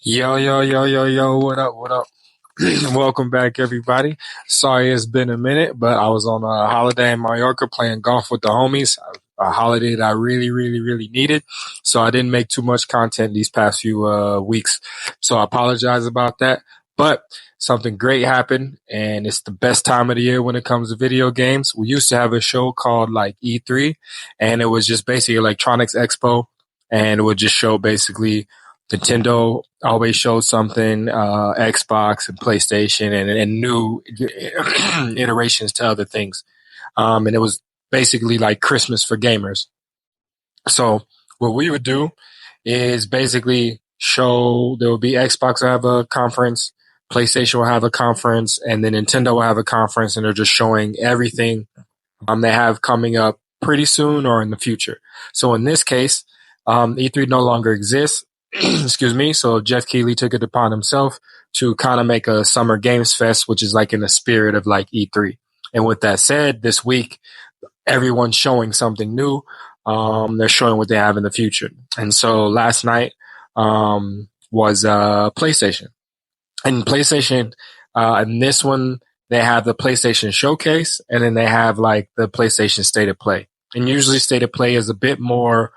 Yo, yo, yo, yo, yo, what up, what up? Welcome back, everybody. Sorry it's been a minute, but I was on a holiday in Mallorca playing golf with the homies, a holiday that I really, really, really needed. So I didn't make too much content these past few weeks. So I apologize about that. But something great happened, and it's the best time of the year when it comes to video games. We used to have a show called like E3, and it was just basically Electronics Expo, and it would just show basically Nintendo always shows something, Xbox and PlayStation and new iterations to other things. And it was basically like Christmas for gamers. So what we would do is basically show there will be Xbox will have a conference, PlayStation will have a conference, and then Nintendo will have a conference, and they're just showing everything they have coming up pretty soon or in the future. So in this case, E3 no longer exists. Excuse me. So Jeff Keighley took it upon himself to kind of make a summer games fest, which is like in the spirit of like E3. And with that said, this week, everyone's showing something new. They're showing what they have in the future. And so last night, was, PlayStation. And PlayStation, in this one, they have the PlayStation Showcase, and then they have like the PlayStation State of Play. And usually State of Play is a bit more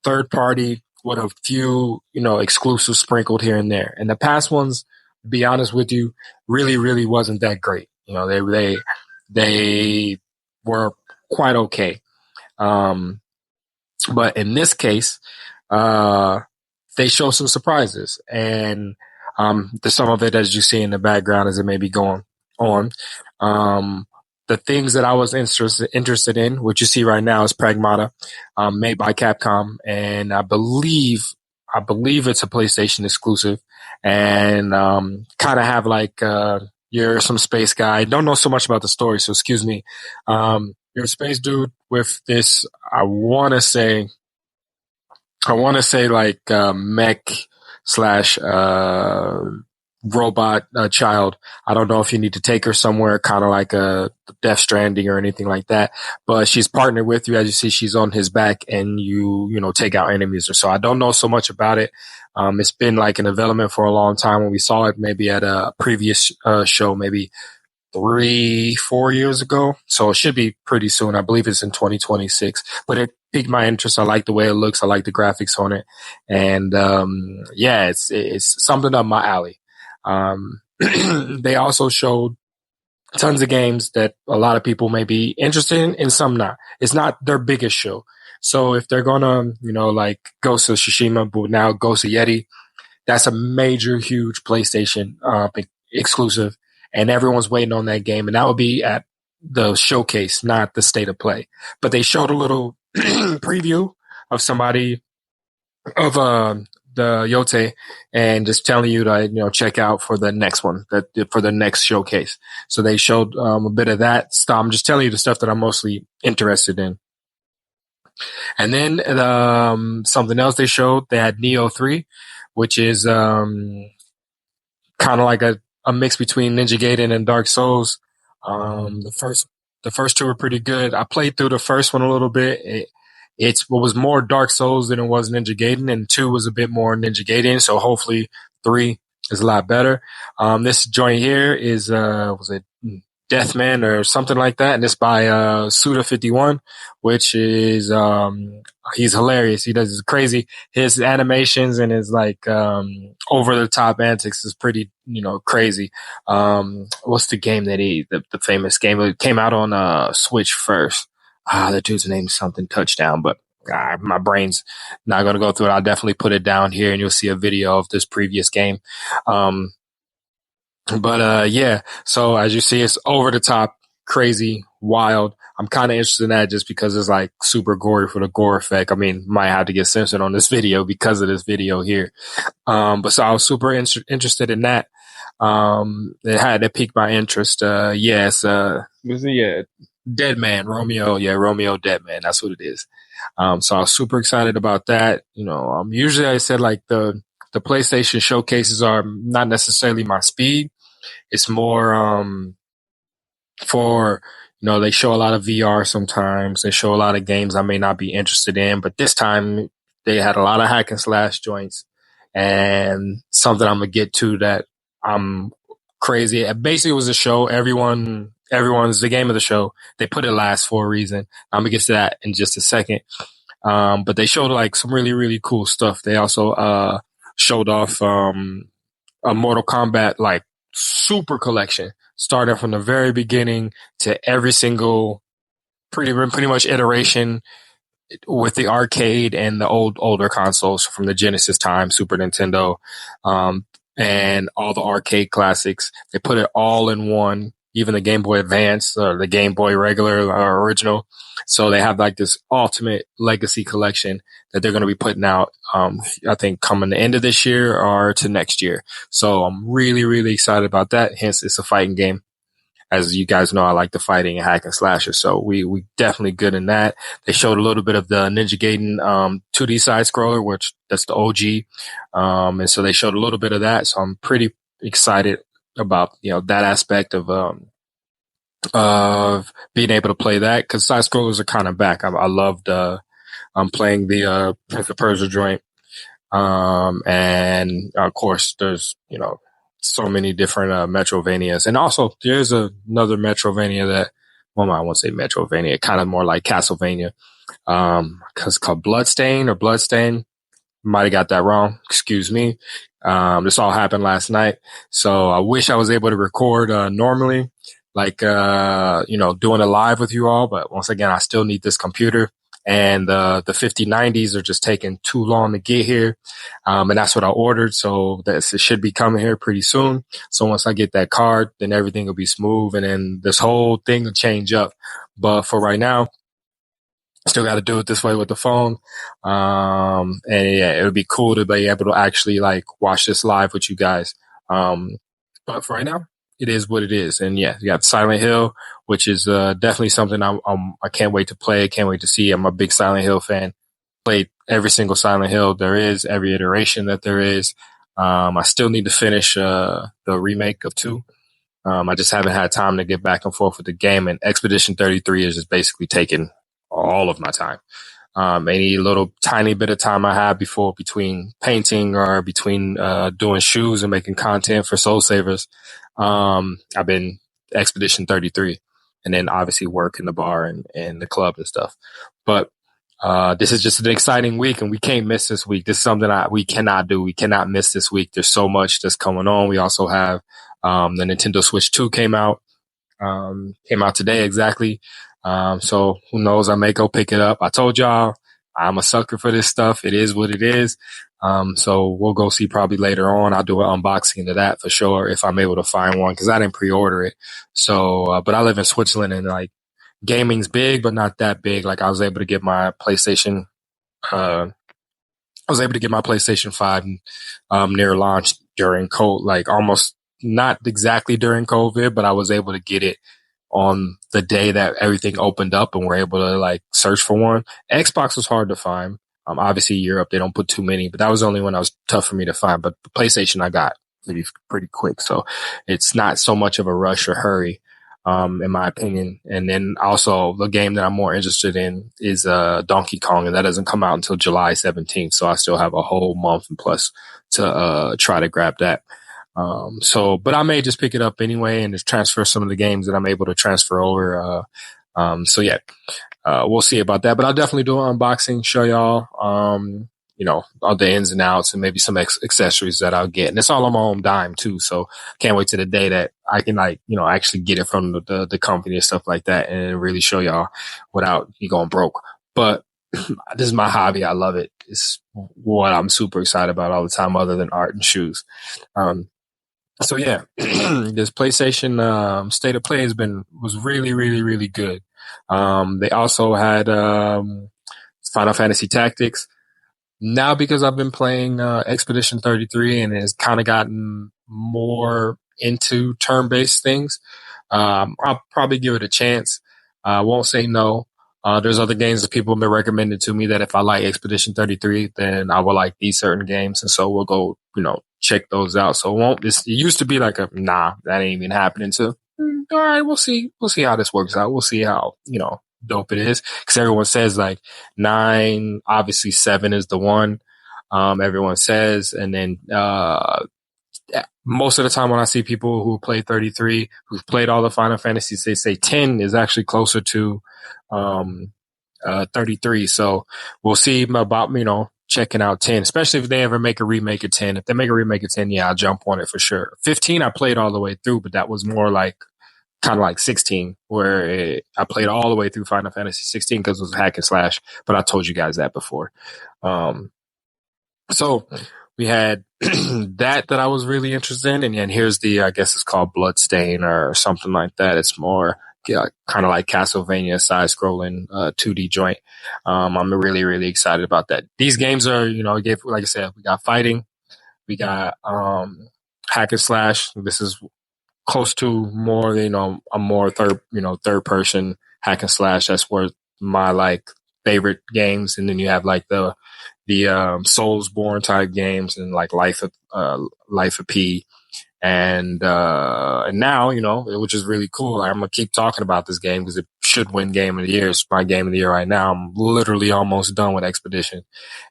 third party with a few, exclusives sprinkled here and there. And the past ones, to be honest with you, really, really wasn't that great. They were quite okay. But in this case, they show some surprises, and there's some of it as you see in the background as it may be going on. The things that I was interested in, what you see right now is Pragmata, made by Capcom, and I believe it's a PlayStation exclusive, and kind of have like you're some space guy. Don't know so much about the story, so excuse me. You're a space dude with this. I want to say like mech slash robot child. I don't know if you need to take her somewhere, kind of like a Death Stranding or anything like that. But she's partnered with you. As you see, she's on his back, and you take out enemies or so. I don't know so much about it. It's been like in development for a long time. When we saw it, maybe at a previous show, maybe 3-4 years ago. So it should be pretty soon. I believe it's in 2026. But it piqued my interest. I like the way it looks. I like the graphics on it, and yeah, it's something up my alley. They also showed tons of games that a lot of people may be interested in and some not. It's not their biggest show. So if they're gonna, like Ghost of Tsushima, but now Ghost of Yeti, that's a major, huge PlayStation exclusive, and everyone's waiting on that game. And that would be at the showcase, not the State of Play. But they showed a little preview of somebody of the Yote, and just telling you to check out for the next one, for the next showcase. So they showed a bit of that stuff. I'm just telling you the stuff that I'm mostly interested in. And then something else they showed, they had Neo 3, which is kind of like a mix between Ninja Gaiden and Dark Souls. The first two were pretty good. I played through the first one a little bit. It was more Dark Souls than it was Ninja Gaiden, and 2 was a bit more Ninja Gaiden. So hopefully 3 is a lot better. This joint here is was it Deathman or something like that, and it's by Suda51, which is he's hilarious. He does crazy. His animations and his like over the top antics is pretty crazy. What's the game that the famous game? It came out on Switch first. The dude's name is something Touchdown, but my brain's not going to go through it. I'll definitely put it down here, and you'll see a video of this previous game. Yeah. So as you see, it's over the top, crazy, wild. I'm kind of interested in that just because it's like super gory for the gore effect. I mean, might have to get censored on this video because of this video here. But so I was super interested in that. It piqued my interest. Yes. Dead Man, Romeo. Yeah, Romeo Dead Man. That's what it is. So I was super excited about that. Usually I said like the PlayStation showcases are not necessarily my speed. It's more, for, they show a lot of VR sometimes. They show a lot of games I may not be interested in, but this time they had a lot of hack and slash joints, and something I'm gonna get to that I'm crazy. Basically, it was a show. Everyone's the game of the show. They put it last for a reason. I'm gonna get to that in just a second. But they showed like some really, really cool stuff. They also showed off a Mortal Kombat like super collection, starting from the very beginning to every single pretty much iteration with the arcade and the older consoles from the Genesis time, Super Nintendo, um, and all the arcade classics. They put it all in one, even the Game Boy Advance or the Game Boy regular or original. So they have like this ultimate legacy collection that they're going to be putting out. I think coming the end of this year or to next year. So I'm really, really excited about that. Hence, it's a fighting game. As you guys know, I like the fighting and hack and slasher. So we definitely good in that. They showed a little bit of the Ninja Gaiden, 2D side scroller, which that's the OG. And so they showed a little bit of that. So I'm pretty excited about, that aspect of being able to play that, because side scrollers are kind of back. I loved, playing the Prince of Persia joint. And of course there's, so many different Metrovanias. And also there's another Metrovania that, well, I won't say Metrovania, kind of more like Castlevania, cause called Bloodstain. Might have got that wrong. Excuse me. This all happened last night. So I wish I was able to record, normally, like, doing it live with you all. But once again, I still need this computer. And the 5090s are just taking too long to get here. And that's what I ordered. So it should be coming here pretty soon. So once I get that card, then everything will be smooth. And then this whole thing will change up. But for right now, still got to do it this way with the phone. And yeah, it would be cool to be able to actually like watch this live with you guys. But for right now, it is what it is. And yeah, you got Silent Hill, which is definitely something I can't wait to play. Can't wait to see. I'm a big Silent Hill fan. Played every single Silent Hill there is, every iteration that there is. I still need to finish the remake of 2. I just haven't had time to get back and forth with the game. And Expedition 33 is just basically taking all of my time. Any little tiny bit of time I have between painting or between doing shoes and making content for Soul Savers, I've been Expedition 33, and then obviously work in the bar and the club and stuff. But this is just an exciting week, and we can't miss this week. This is something we cannot do. We cannot miss this week. There's so much that's going on. We also have the Nintendo Switch 2 came out today exactly. So who knows? I may go pick it up. I told y'all I'm a sucker for this stuff. It is what it is. So we'll go see probably later on. I'll do an unboxing of that for sure if I'm able to find one, because I didn't pre-order it. So, but I live in Switzerland, and like gaming's big, but not that big. Like I was able to get my PlayStation 5 near launch during COVID, like almost not exactly during COVID, but I was able to get it on the day that everything opened up and we're able to like search for one. Xbox was hard to find. Obviously Europe, they don't put too many, but that was the only one that was tough for me to find. But the PlayStation I got pretty quick. So it's not so much of a rush or hurry, in my opinion. And then also the game that I'm more interested in is, Donkey Kong, and that doesn't come out until July 17th. So I still have a whole month and plus to, try to grab that. But I may just pick it up anyway and just transfer some of the games that I'm able to transfer over. So yeah, we'll see about that, but I'll definitely do an unboxing, show y'all, all the ins and outs and maybe some accessories that I'll get. And it's all on my own dime too. So can't wait to the day that I can actually get it from the company and stuff like that and really show y'all without you going broke. But this is my hobby. I love it. It's what I'm super excited about all the time other than art and shoes. So yeah, this PlayStation State of Play was really, really, really good. They also had Final Fantasy Tactics. Now because I've been playing Expedition 33 and it's kind of gotten more into turn-based things, I'll probably give it a chance. I won't say no. There's other games that people have been recommended to me that if I like Expedition 33, then I will like these certain games. And so we'll go, check those out. So it used to be like nah, that ain't even happening. So, all right, we'll see how this works out. We'll see how, dope it is. Cause everyone says like 9, obviously 7 is the one. everyone says. And then most of the time when I see people who play 33, who've played all the Final Fantasies, they say 10 is actually closer to 33. So we'll see about, checking out 10, especially if they ever make a remake of 10. If they make a remake of 10, yeah, I'll jump on it for sure. 15, I played all the way through, but that was more like kind of like 16, where I played all the way through Final Fantasy 16 because it was hack and slash. But I told you guys that before. So we had that I was really interested in. And here's I guess it's called Bloodstain or something like that. It's more kind of like Castlevania side scrolling 2D joint. I'm really, really excited about that. These games are, like I said, we got fighting, we got hack and slash. This is close to more, a more third person hack and slash. That's where my favorite games. And then you have like the Soulsborne type games and like Life of P. And now, which is really cool. I'm going to keep talking about this game because it should win Game of the Year. It's my Game of the Year right now. I'm literally almost done with Expedition.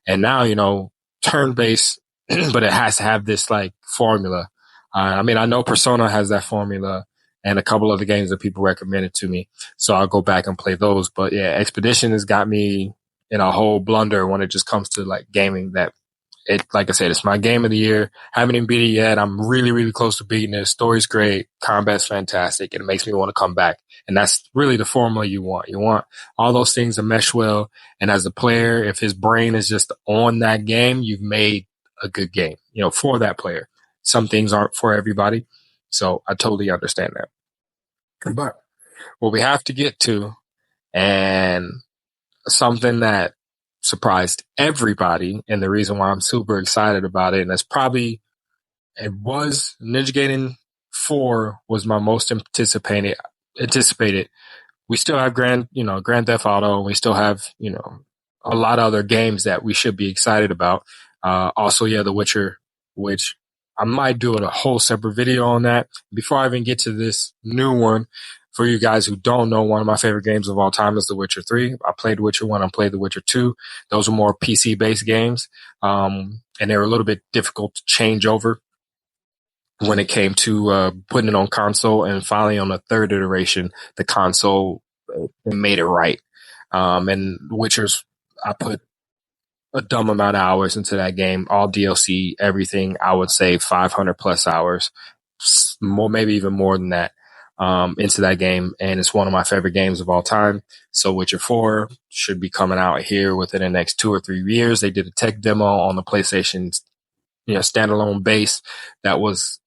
And now, turn-based, but it has to have this formula. I know Persona has that formula and a couple other games that people recommended to me. So I'll go back and play those. But yeah, Expedition has got me in a whole blunder when it just comes to gaming that like I said, it's my Game of the Year. Haven't even beat it yet. I'm really, really close to beating it. Story's great. Combat's fantastic. And it makes me want to come back. And that's really the formula you want. You want all those things to mesh well. And as a player, if his brain is just on that game, you've made a good game, for that player. Some things aren't for everybody. So I totally understand that. But what we have to get to, and something that surprised everybody, and the reason why I'm super excited about it, and it was Ninja Gaiden 4 was my most anticipated. We still have Grand Theft Auto, and we still have, a lot of other games that we should be excited about. Also, The Witcher, which I might do a whole separate video on that. Before I even get to this new one, for you guys who don't know, one of my favorite games of all time is The Witcher 3. I played The Witcher 1. I played The Witcher 2. Those are more PC-based games. And they were a little bit difficult to change over when it came to putting it on console. And finally, on the third iteration, the console made it right. And Witcher's, I put a dumb amount of hours into that game, all DLC, everything. I would say 500 plus hours, more, maybe even more than that. Into that game, and it's one of my favorite games of all time. So Witcher 4 should be coming out here within the next 2 or 3 years. They did a tech demo on the PlayStation, standalone base that was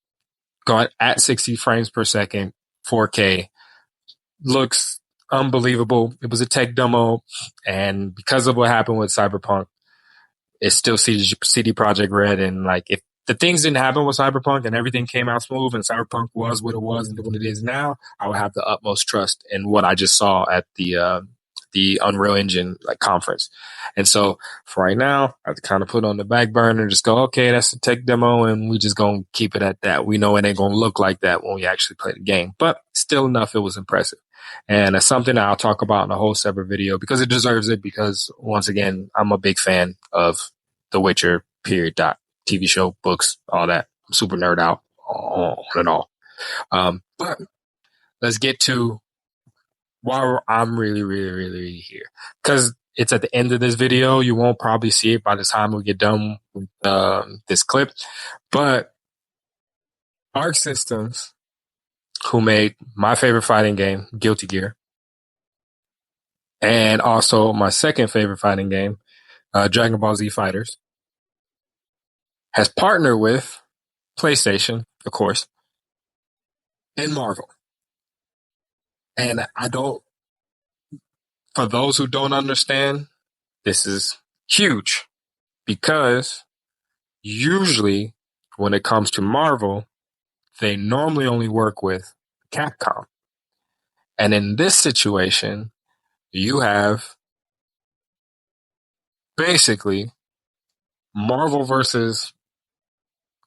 going at 60 frames per second, 4K. Looks unbelievable. It was a tech demo, and because of what happened with Cyberpunk, it's still CD Projekt Red, and if the things didn't happen with Cyberpunk and everything came out smooth and Cyberpunk was what it was and what it is now, I would have the utmost trust in what I just saw at the Unreal Engine conference. And so for right now, I have to kind of put it on the back burner and just go, okay, that's the tech demo and we just going to keep it at that. We know it ain't going to look like that when we actually play the game, but still enough, it was impressive. And it's something that I'll talk about in a whole separate video because it deserves it, because once again, I'm a big fan of The Witcher, period. TV show, books, all that. I'm super nerd out on it all. But let's get to why I'm really, really, really, really here. Because it's at the end of this video. You won't probably see it by the time we get done with this clip. But Arc Systems, who made my favorite fighting game, Guilty Gear, and also my second favorite fighting game, Dragon Ball Z Fighters, has partnered with PlayStation, of course, and Marvel. And for those who don't understand, this is huge because usually when it comes to Marvel, they normally only work with Capcom. And in this situation, you have basically Marvel versus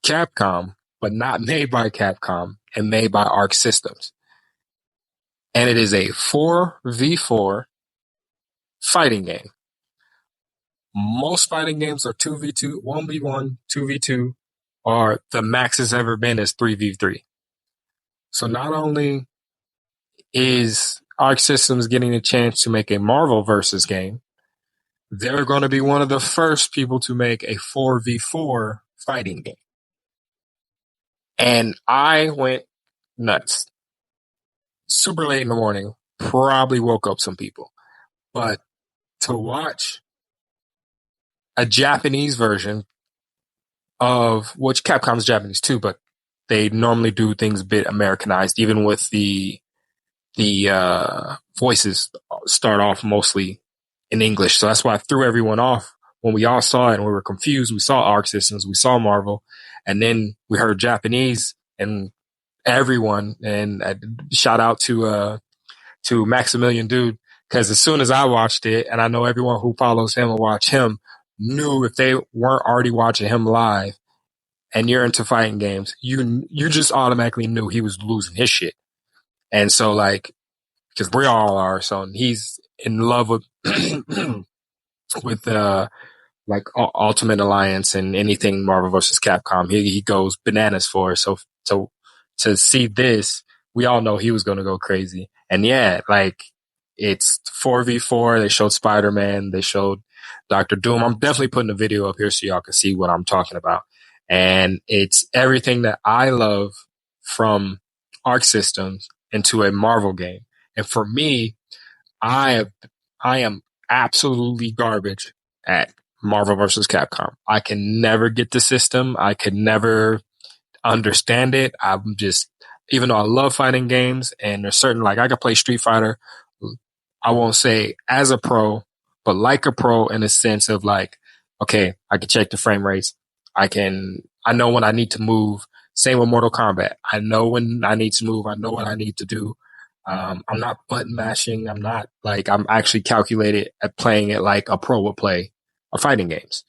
Capcom, but not made by Capcom and made by Arc Systems. And it is a 4v4 fighting game. Most fighting games are 2v2, 1v1, 2v2, or the max has ever been is 3v3. So not only is Arc Systems getting a chance to make a Marvel versus game, they're going to be one of the first people to make a 4v4 fighting game. And I went nuts. Super late in the morning, probably woke up some people. But to watch a Japanese version of, which Capcom's Japanese too, but they normally do things a bit Americanized, even with the voices start off mostly in English. So that's why I threw everyone off when we all saw it and we were confused. We saw Arc Systems, we saw Marvel, and then we heard Japanese and everyone. And shout out to Maximilian Dude, because as soon as I watched it, and I know everyone who follows him will watch him, knew if they weren't already watching him live and you're into fighting games, you just automatically knew he was losing his shit. And so like, because we all are, so he's in love with with like Ultimate Alliance and anything Marvel versus Capcom. He goes bananas for. So to see this, we all know he was going to go crazy. And yeah, like it's 4v4. They showed Spider-Man. They showed Doctor Doom. I'm definitely putting a video up here so y'all can see what I'm talking about. And it's everything that I love from Arc Systems into a Marvel game. And for me, I am absolutely garbage at Marvel versus Capcom. I can never get the system. I could never understand it. I'm just, even though I love fighting games and there's certain, like I could play Street Fighter, I won't say as a pro, but like a pro in a sense of like, okay, I can check the frame rates. I know when I need to move. Same with Mortal Kombat. I know when I need to move. I know what I need to do. I'm not button mashing. I'm actually calculated at playing it like a pro would play a fighting games.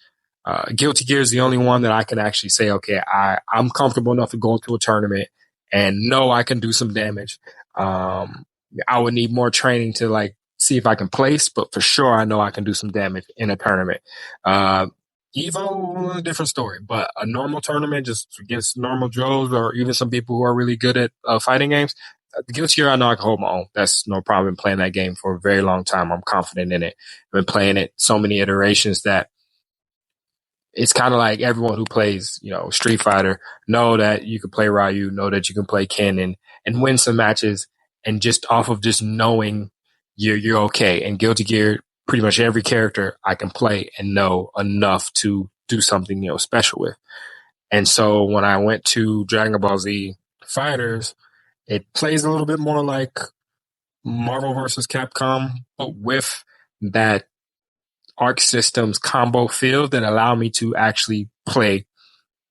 Guilty Gear is the only one that I can actually say, okay, I'm comfortable enough to go into a tournament and know I can do some damage. I would need more training to like see if I can place, but for sure I know I can do some damage in a tournament. Evo, a different story, but a normal tournament just against normal Joes or even some people who are really good at fighting games. The Guilty Gear, I know I can hold my own. That's no problem playing that game for a very long time. I'm confident in it. I've been playing it so many iterations that it's kind of like everyone who plays, Street Fighter know that you can play Ryu, know that you can play Ken and win some matches. And just off of just knowing you're okay. And Guilty Gear, pretty much every character I can play and know enough to do something, special with. And so when I went to Dragon Ball Z Fighters, it plays a little bit more like Marvel versus Capcom, but with that Arc Systems combo feel that allow me to actually play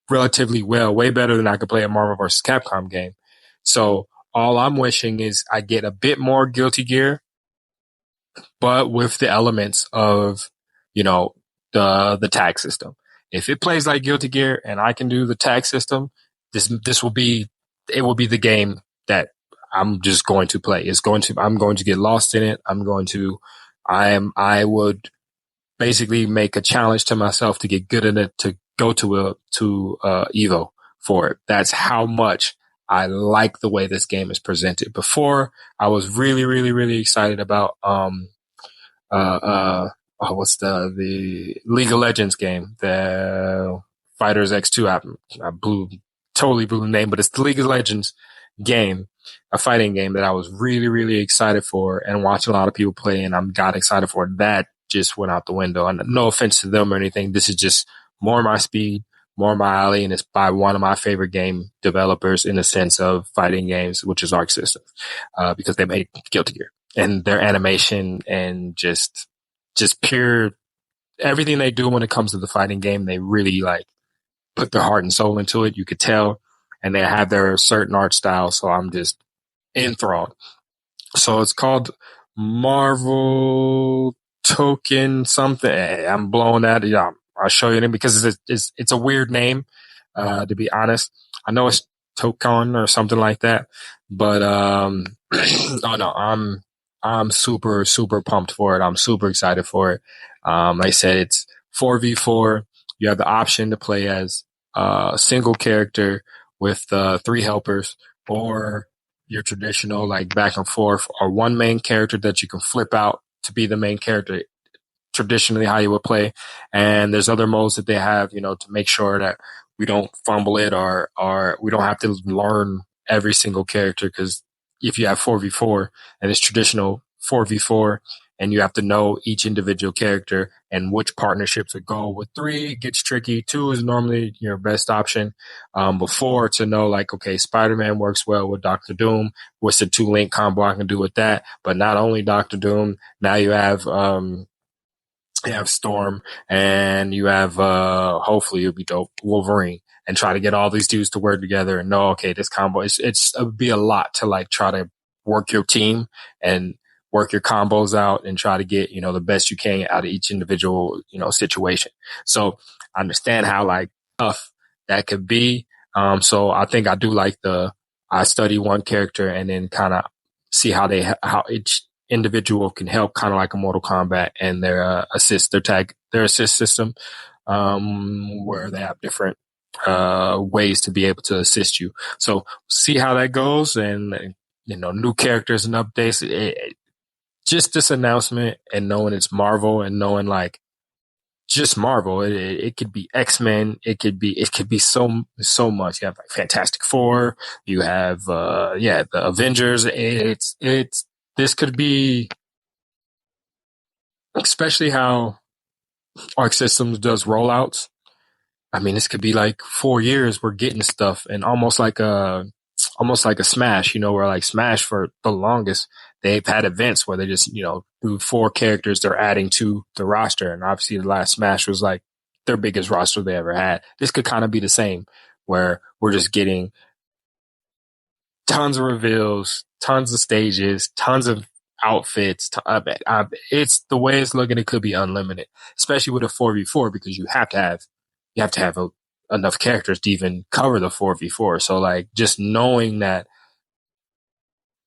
relatively well, way better than I could play a Marvel versus Capcom game. So all I'm wishing is I get a bit more Guilty Gear, but with the elements of, the tag system. If it plays like Guilty Gear and I can do the tag system, this will be the game that I'm just going to play. I'm going to get lost in it. I would basically make a challenge to myself to get good in it, to go to Evo for it. That's how much I like the way this game is presented. Before, I was really, really, really excited about what's the League of Legends game, the Fighters X2. I totally blew the name, but it's the League of Legends game, a fighting game that I was really, really excited for and watching a lot of people play, and I got excited for it. That just went out the window. And no offense to them or anything. This is just more my speed, more my alley, and it's by one of my favorite game developers in the sense of fighting games, which is Arc Systems, because they made Guilty Gear. And their animation and just pure everything they do when it comes to the fighting game, they really like put their heart and soul into it. You could tell, and they have their certain art style. So I'm just enthralled. So it's called Marvel Token something. I'm blowing that. Yeah, I'll show you it because it's a weird name. To be honest, I know it's Tokon or something like that, but oh no, I'm super, super pumped for it. I'm super excited for it. Like I said, 4v4, you have the option to play as a single character with three helpers, or your traditional like back and forth, or one main character that you can flip out to be the main character traditionally how you would play. And there's other modes that they have, to make sure that we don't fumble it, or we don't have to learn every single character. Because if you have 4v4 and it's traditional 4v4 and you have to know each individual character and which partnerships would go with, 3 it gets tricky. 2 is normally your best option. Before, to know like, okay, Spider-Man works well with Doctor Doom. What's the 2-link combo I can do with that? But not only Doctor Doom, now you have Storm, and you have hopefully it'll be dope, Wolverine, and try to get all these dudes to work together and know, okay, this combo it'd be a lot to like try to work your team and work your combos out and try to get, the best you can out of each individual, situation. So I understand how like tough that could be. So I think I do like I study one character and then kind of see how each individual can help, kind of like a Mortal Kombat, and their assist system, where they have different ways to be able to assist you. So see how that goes, and new characters and updates. Just this announcement, and knowing it's Marvel, and knowing like just Marvel, it could be X-Men, it could be so much. You have like Fantastic Four, you have the Avengers. It's this could be, especially how Arc Systems does rollouts. I mean, this could be like 4 years we're getting stuff, and almost like a Smash, where like Smash for the longest, they've had events where they just, do 4 characters they're adding to the roster. And obviously the last Smash was like their biggest roster they ever had. This could kind of be the same, where we're just getting tons of reveals, tons of stages, tons of outfits. It's the way it's looking. It could be unlimited, especially with a 4v4, because you have to have enough characters to even cover the 4v4. So like just knowing that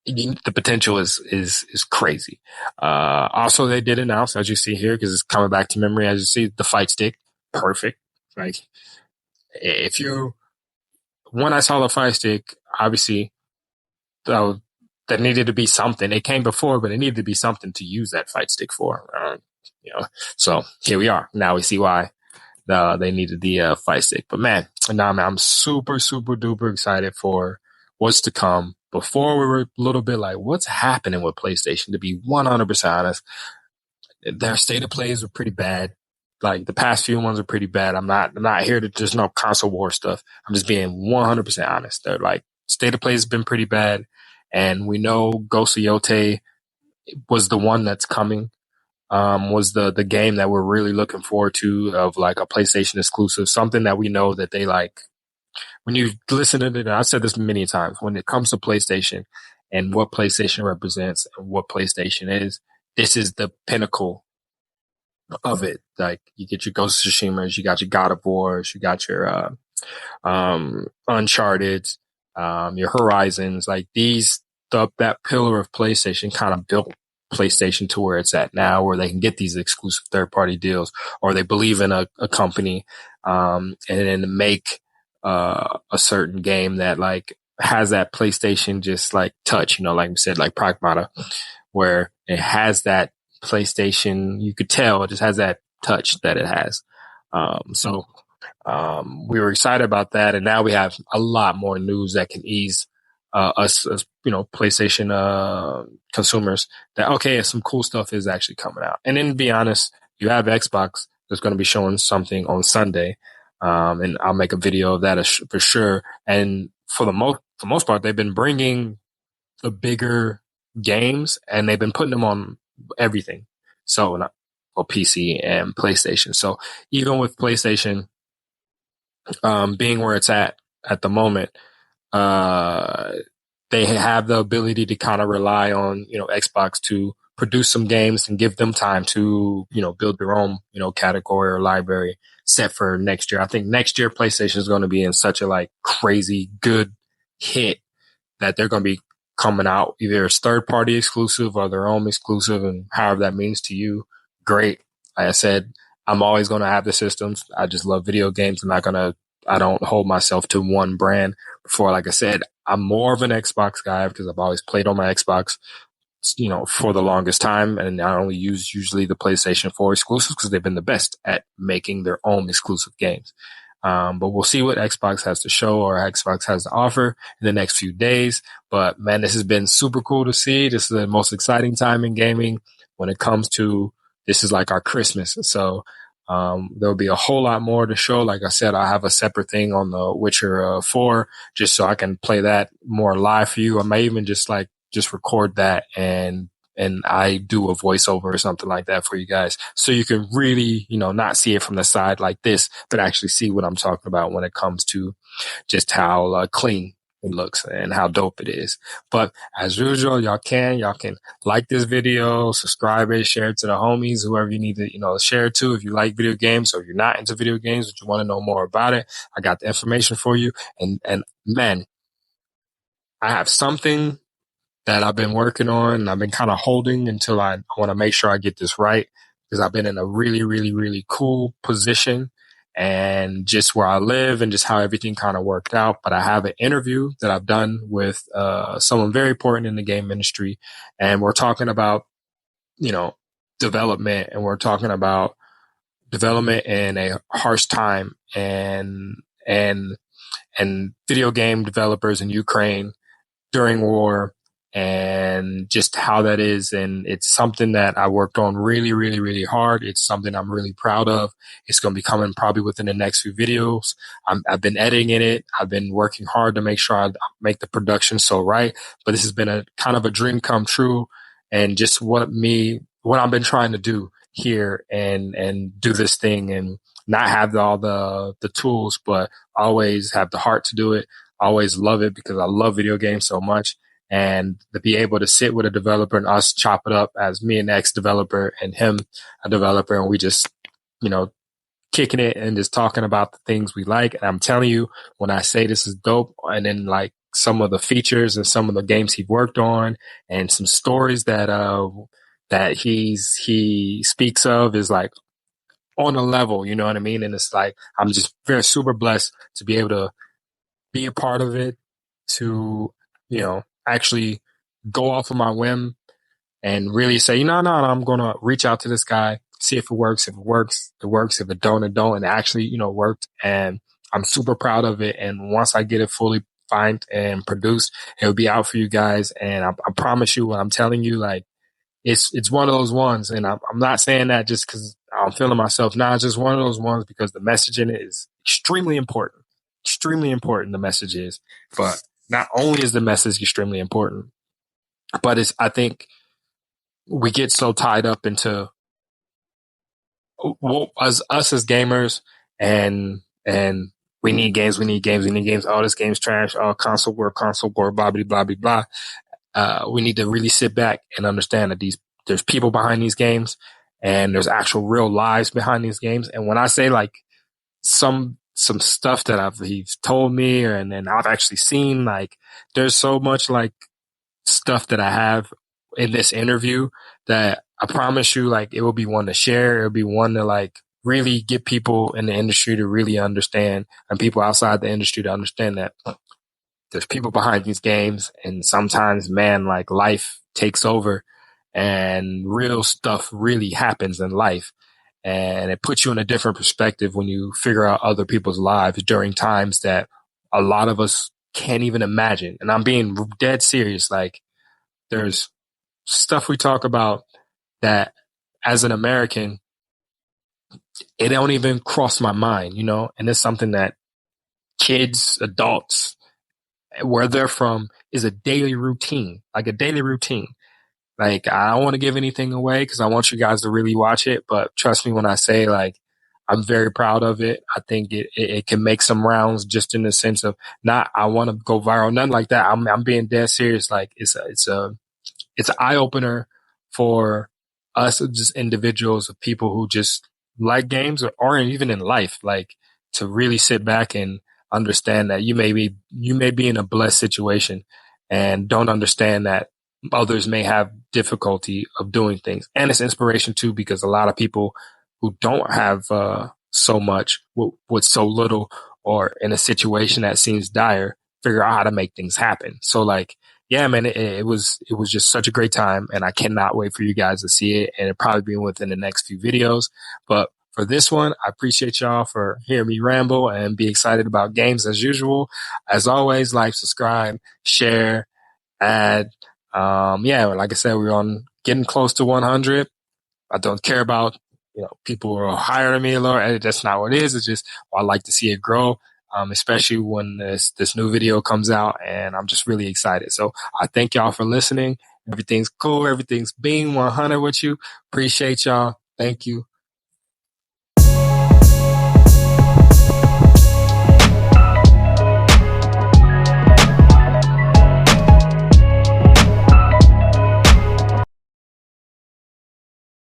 the potential is crazy. Also, they did announce, as you see here, because it's coming back to memory, as you see, the fight stick, perfect. Like when I saw the fight stick, obviously, that needed to be something. It came before, but it needed to be something to use that fight stick for. So here we are. Now we see why they needed the fight stick. But man, I'm super, super duper excited for what's to come. Before, we were a little bit like, what's happening with PlayStation? To be 100% honest, their state of plays are pretty bad. Like the past few ones are pretty bad. I'm not here to just know console war stuff. I'm just being 100% honest. They're like, state of play has been pretty bad. And we know Ghost of Yotei was the one that's coming. Was the game that we're really looking forward to, of like a PlayStation exclusive, something that we know that they like. When you listen to it, and I've said this many times, when it comes to PlayStation and what PlayStation represents and what PlayStation is, this is the pinnacle of it. Like you get your Ghost of Tsushima's, you got your God of Wars, you got your Uncharted, your Horizons, like that pillar of PlayStation kind of built PlayStation to where it's at now, where they can get these exclusive third-party deals, or they believe in a company, and then make a certain game that like has that PlayStation just like touch, like we said, like Pragmata, where it has that PlayStation, you could tell it just has that touch that it has. So we were excited about that, and now we have a lot more news that can ease us as PlayStation consumers, that okay, some cool stuff is actually coming out. And then to be honest, you have Xbox that's going to be showing something on Sunday, and I'll make a video of that for sure. And for the most part, they've been bringing the bigger games, and they've been putting them on everything. So for PC and PlayStation. So even with PlayStation being where it's at the moment, they have the ability to kind of rely on, Xbox to produce some games and give them time to, build their own, category or library set for next year. I think next year PlayStation is going to be in such a like crazy good hit that they're going to be coming out either as third party exclusive or their own exclusive, and however that means to you, great. Like I said, I'm always going to have the systems. I just love video games. I don't hold myself to one brand. Before, like I said, I'm more of an Xbox guy because I've always played on my Xbox, for the longest time. And I only use usually the PlayStation 4 exclusives because they've been the best at making their own exclusive games. But we'll see what Xbox has to show or Xbox has to offer in the next few days. But man, this has been super cool to see. This is the most exciting time in gaming when it comes to, this is like our Christmas. So, there'll be a whole lot more to show. Like I said, I have a separate thing on the Witcher 4 just so I can play that more live for you. I may even just record that and I do a voiceover or something like that for you guys. So you can really, not see it from the side like this, but actually see what I'm talking about when it comes to just how clean it looks and how dope it is. But as usual, y'all can like this video, subscribe it, share it to the homies, whoever you need to, share it to. If you like video games or if you're not into video games, but you want to know more about it, I got the information for you. And man, I have something that I've been working on and I've been kind of holding until I want to make sure I get this right because I've been in a really, really, really cool position and just where I live and just how everything kind of worked out. But I have an interview that I've done with someone very important in the game industry. And we're talking about, development, and we're talking about development in a harsh time and video game developers in Ukraine during war and just how that is. And it's something that I worked on really, really, really hard. It's something I'm really proud of. It's going to be coming probably within the next few videos. I've been editing it. I've been working hard to make sure I make the production so right. But this has been a kind of a dream come true and just what I've been trying to do here and do this thing and not have all the tools, but always have the heart to do it. I always love it because I love video games so much. And to be able to sit with a developer and us chop it up as me an ex-developer and him a developer, and we just, kicking it and just talking about the things we like. And I'm telling you, when I say this is dope, and then like some of the features and some of the games he worked on and some stories that he speaks of is like on a level, you know what I mean? And it's like, I'm just very super blessed to be able to be a part of it, to, actually go off of my whim and really say, no, I'm going to reach out to this guy, see if it works. If it works, it works. If it don't, it don't. And it actually, worked. And I'm super proud of it. And once I get it fully fine and produced, it'll be out for you guys. And I promise you what I'm telling you, like, it's one of those ones. And I'm not saying that just because I'm feeling myself. Nah, it's just one of those ones because the message in it is extremely important. Extremely important, the message is. But not only is the message extremely important, but I think we get so tied up into us as gamers and we need games. Oh, this game's trash. Oh, console war, blah, blah, blah, blah, blah. We need to really sit back and understand that there's people behind these games and there's actual real lives behind these games. And when I say like some stuff that he's told me and then I've actually seen, like there's so much like stuff that I have in this interview that I promise you, like it will be one to share. It'll be one to like really get people in the industry to really understand and people outside the industry to understand that there's people behind these games. And sometimes, man, like life takes over and real stuff really happens in life. And it puts you in a different perspective when you figure out other people's lives during times that a lot of us can't even imagine. And I'm being dead serious. Like there's stuff we talk about that as an American, it don't even cross my mind, and it's something that kids, adults, where they're from is a daily routine. Like, I don't want to give anything away because I want you guys to really watch it. But trust me when I say, like, I'm very proud of it. I think it can make some rounds just in the sense of not, I want to go viral, nothing like that. I'm being dead serious. Like, it's an eye opener for us, just individuals of people who just like games or even in life, like to really sit back and understand that you may be in a blessed situation and don't understand that others may have difficulty of doing things. And it's inspiration too, because a lot of people who don't have so much with so little, or in a situation that seems dire, figure out how to make things happen. So like, yeah, man, it was just such a great time, and I cannot wait for you guys to see it, and it'll probably be within the next few videos. But for this one, I appreciate y'all for hearing me ramble and be excited about games as usual. As always, like, subscribe, share, add. Yeah, like I said, we're on getting close to 100. I don't care about, people who are higher than me, lower. That's not what it is. It's just, I like to see it grow. Especially when this new video comes out, and I'm just really excited. So I thank y'all for listening. Everything's cool. Everything's being 100 with you. Appreciate y'all. Thank you.